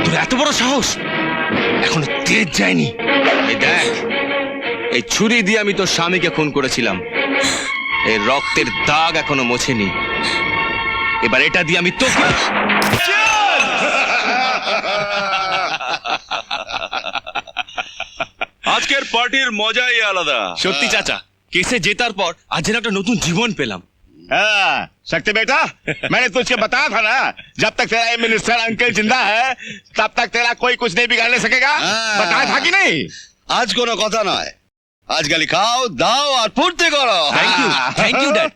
তোর এত বড় সাহস, এখনো তেজ যায়নি। এই দেখ, এই ছুরি দিয়ে আমি তোর স্বামীকে খুন করেছিলাম, এই রক্তের দাগ এখনো মোছেনি। এবার এটা দিয়ে আমি তো আজকের পার্টির মজাই আলাদা। সত্যি চাচা, কেসে জেতার পর আজ যেন একটা নতুন জীবন পেলাম। हाँ, शक्ति बेटा, मैंने तुझे बताया था ना, जब तक तेरा ये मिनिस्टर अंकल जिंदा है तब तक तेरा कोई कुछ नहीं बिगाड़ने सकेगा। बताया था कि नहीं? আজ কোনো কথা নয়, আজ খালি খাও দাও আর ফুর্তি করো। Thank you dad.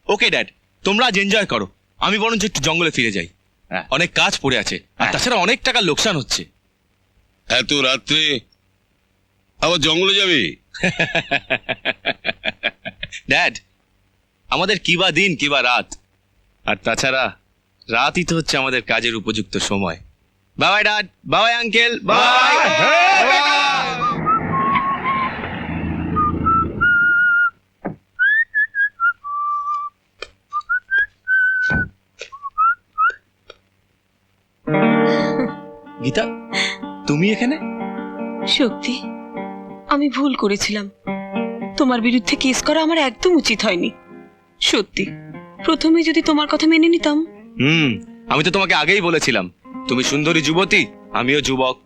Okay dad, তোমরা আজ এনজয় করো, আমি বরঞ্চ একটু জঙ্গলে ফিরে যাই। অনেক কাজ পড়ে আছে, আর তাছাড়া অনেক টাকার লোকসান হচ্ছে। এত রাত্রে আবার জঙ্গলে যাবি? ড্যাড, আমাদের কি বা দিন কি বা রাত, আর তাছাড়া রাতই তো হচ্ছে আমাদের কাজের উপযুক্ত সময়। বাবাই ড্যাড, বাবাই আঙ্কেল, বাই। গীতা, তুমি এখানে? শক্তি, আমি ভুল করেছিলাম। তোমার বিরুদ্ধে কেস করা আমার একদম উচিত হয়নি। সত্যি, প্রথমে যদি তোমার কথা মেনে নিতাম। আমি তো তোমাকে আগেই বলেছিলাম, তুমি সুন্দরী যুবতী, আমিও যুবক।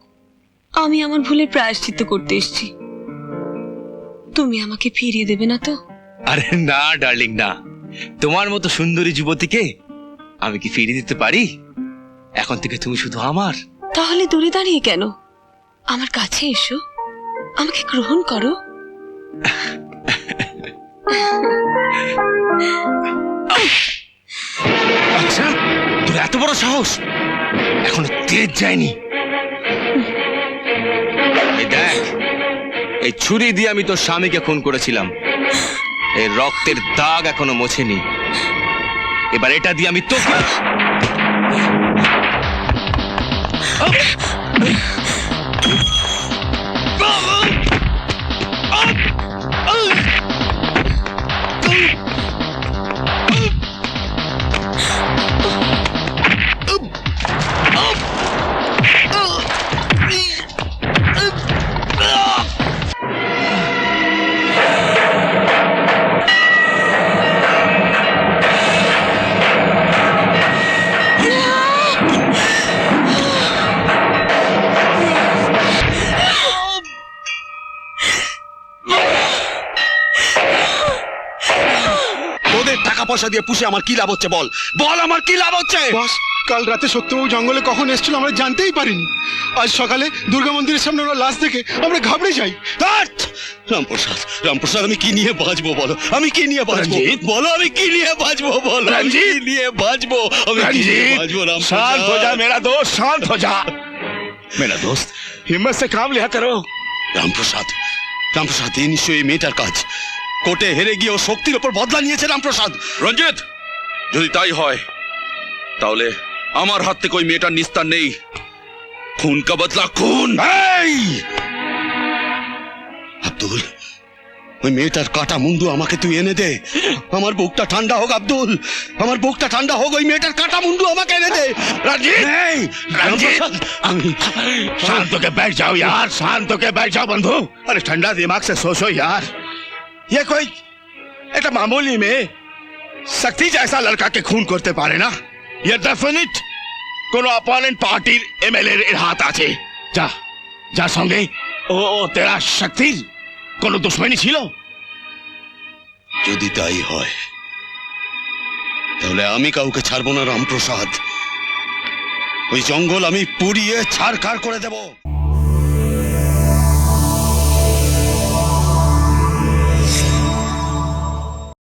আমি আমার ভুলের প্রায়শ্চিত্ত করতে এসেছি। তুমি আমাকে ফিরিয়ে দেবে না তো? আরে না ডার্লিং, না। তোমার মতো সুন্দরী যুবতীকে আমি কি ফিরিয়ে দিতে পারি? এখন থেকে তুমি শুধু আমার। তাহলে দূরে দাঁড়িয়ে কেন? আমার কাছে এসো, আমাকে গ্রহণ করো। আচ্ছা, তোর এত বড় সাহস, এখনো তেজ যায়নি। এই দেখ, এই ছুরি দিয়ে আমি তোর স্বামীকে খুন করেছিলাম, এই রক্তের দাগ এখনো মোছেনি। এবার এটা দিয়ে আমি তো টাকা পয়সা দিয়ে পুষে আমার কি লাভ হচ্ছে? বল বল, আমার কি লাভ হচ্ছে? বস, কাল রাতে সত্যবাবু জঙ্গলে কখন এসেছিল আমরা জানতেই পারিনি। আজ সকালে দুর্গা মন্দিরের সামনে ওরা লাশ দেখে আমরা ঘাবড়ে যাই। রামপ্রসাদ, রামপ্রসাদ, আমি কি নিয়ে বাঁচবো বলো? আমি কি নিয়ে বাঁচবো বলো? আমি কি নিয়ে বাঁচবো বলো? আমি কি নিয়ে বাঁচবো? আমি কি নিয়ে বাঁচবো? शांत हो जा मेरा दोस्त, शांत हो जा। मेरा दोस्त, हिम्मत से काम लिया करो। রামপ্রসাদ, রামপ্রসাদ, এই নিশ্চয়ই মেয়েটার কাজ। কোর্টে হেরে গিয়ে ও শক্তির ওপর বদলা নিয়েছে রামপ্রসাদ। রঞ্জিত, যদি তাই হয় তাহলে আমার হাত থেকে ওই মেয়েটার নিস্তার নেই। খুন কা বদলা খুন। আব্দুল, ওই মেয়েটার কাটা মুন্ডু আমাকে তুই এনে দে। আমার বুকটা ঠান্ডা হোক আব্দুল, আমার বুকটা ঠান্ডা হোক। ওই মেয়েটার কাটা মুন্ডু আমাকে এনে দে। रंजीत, रंजीत, शांत होके बैठ जाओ यार, शांत होके बैठ जाओ बंधु। अरे ठंडा दिमाग से सोचो यार, ये कोई एक मामूली में शक्ति जैसा लड़का के खून करते पारे ना? ये डेफिनेट कोनो अपोनेंट पार्टीर एमएलए এর হাত আছে। যা যা সঙ্গে ও তেরা শক্তির কোনো দুশ্মনী ছিল? যদি তাই হয় তাহলে আমি কাউকে ছাড়বো না রামপ্রসাদ। ওই জঙ্গল আমি পুড়িয়ে ছাড়খাড় করে দেব।